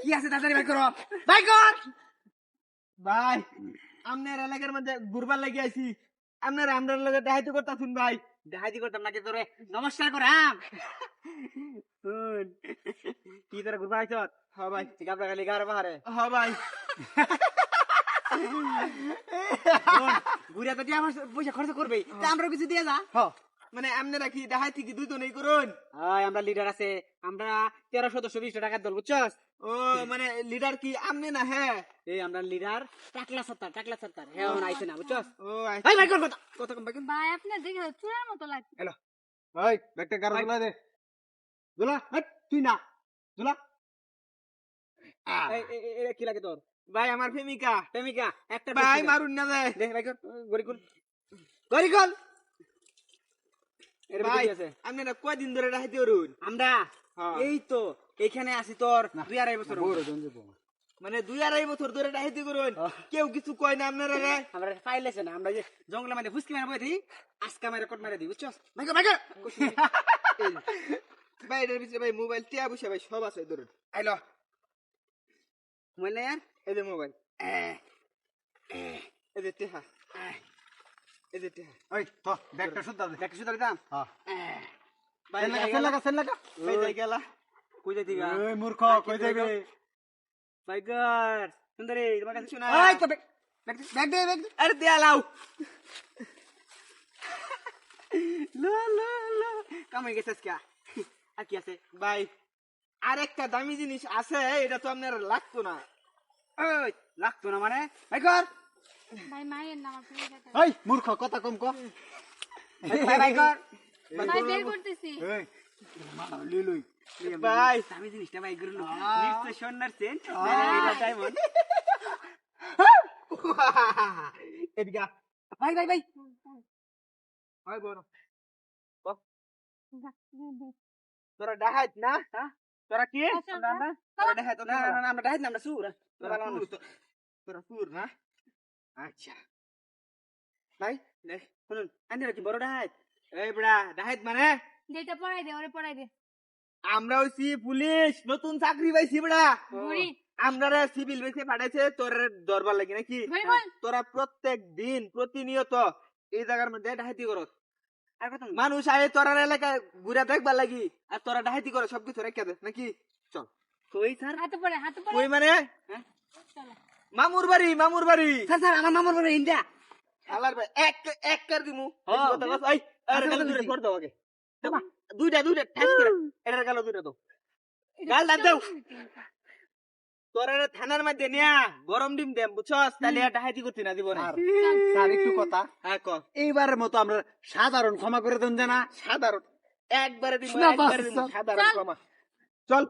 কি আছে তাড়াতাড়ি বাই করো, বাই কর। ভাই আপনার এলাকার মধ্যে ঘুরবার লাগি আছি, আপনার আমরা লগে দেখাইতে করতেছুন ভাই। দেখাইতি করতাম নাকি তোরে নমস্কার করাম। শুন, কি তোরা ঘুরবা আইছ? হ ভাই, ঠিক আপনার খালি গাড় পাহাড়ে হ ভাই। ঘুরিয়া তো দিয়ে আমার পয়সা খরচ করবেই, তা আমরাও কিছু দিয়ে যা। মানে আপনারা কি দেখাইতে কি দুজনেই করুন? আমরা লিডার আছে, আমরা 13 সদস্য 20 টাকার দল, বুঝছস? ও মানে লিডার কি আপনি না? হ্যাঁ এই আমরা লিডার টাকলা সত্তার হ্যাঁ আইছে না, বুঝছস? ও ভাই ভাই কর কথা। কত কম বাকি? ভাই আপনার দেখে চুরার মতো লাগছে। ভাই ব্যাগটা গাড়ি দুলা দে, দুলা তুই না দুলা। এই কি লাগে তোর? ভাই আমার প্রেমিকা। প্রেমিকা একটা ভাই মারুন না দে। দেখ ভাই কর, গরিকুল এর ভাই ভিতরে আছে। আপনারা কয়দিন ধরে দেখাইতে করুন? আমরা এই তো এইখানে আছি তোর 2-2.5 বছর। মানে 2-2.5 বছর ধরে দেখাইতে করুন, কেউ কিছু কয় না আপনারা? আমরা পাইলেছে না, আমরা যে জঙ্গলে মাঝে ফুসকি মারা বই দিই, আজকা মারে কট মারে দিই, বুঝছস? ভাই কর ভাই এটার ভিতরে ভাই মোবাইল টিয়া বসে ভাই সব আছে ধরুন। আইলো মোবাইল নাই আর? এই যে মোবাইল, এই যে টিহা, এই যে টিহা। ওই তো ব্যাগটা শুদ্ধ দে। দেখ শুধু দিতাম। ভাই সেন লাগা ভাই যাই গেলা। কই যাইতি গা? এই মূর্খ কই যাবে? ভাই কর সুন্দরী, তোমার কাছে শোনা। এই তো ব্যাগ দে। আরে দিয়া লাও। লো কামাই গেছিস কা? আর কি আছে? ভাই আরেকটা দামি জিনিস আছে, এটা তো আপনার লাগতো না। ওই লাগতো না মানে? ভাই কর ভাই মায়ের নাম আপনি দেখেন। এই মূর্খ কথা কম কর। ভাই কর। ভাই বের করতেছি। এই মানা লিলুই ভাই আমি জিনিসটা ভাই গুরু নিশ্চয় সোনার চেন, এটা ডায়মন্ড। এদিকে আ। ভাই হয় বড় তোরা ডাহাত না? তোরা কি? তোরা ডাহাত না আমরা ডাইত না, আমরা সুর। তোরা সুর না? আচ্ছা ভাই শুনুন, আন্দিরা কি বড় ডাইত? এই বড়া ডাহাত মানে যেটা পড়াই দে, ওরে পড়াই দে। আমরা হইছি পুলিশ, নতুন চাকরি পাইছি বড়া। ঘুরি আমরা সিভিল বেসে পাঠাইছে তোর দরবার লাগি নাকি? ঘুরি বল। তোরা প্রত্যেক দিন প্রতিনিয়ত এই জায়গার মধ্যে ডাহাতি করস। আর কত মানুষ আয়ে তোর এলাকায় ঘুরে দেখবার লাগি, আর তোরা ডাহাতি করে সবকিছু রেখে দে নাকি? চল কই স্যার? হাতে পড়ে কই মানে? চলো। মামুর বাড়ি। স্যার আমার মামার বড় ইন্ডিয়া। শালার ভাই এক কর দিমু। হ্যাঁ। এই আরে গাল দূরে কর দাও আগে। দুইটা ঠাস করে এটার গাল দুইটা দাও। গাল দাও। তোরা থানার মধ্যে নিয়া গরম ডিম দেম, বুঝছস? তাহলে ডাহাতি করতি না দিব না। স্যার একটু কথা, হ্যাঁ কর। এইবারের মতো আমরা সাধারণ ক্ষমা করে দেন জানা। সাধারণ একবারে দিমু, না, একবারে বাস, দিমু, চল। সাধারণ ক্ষমা। চল।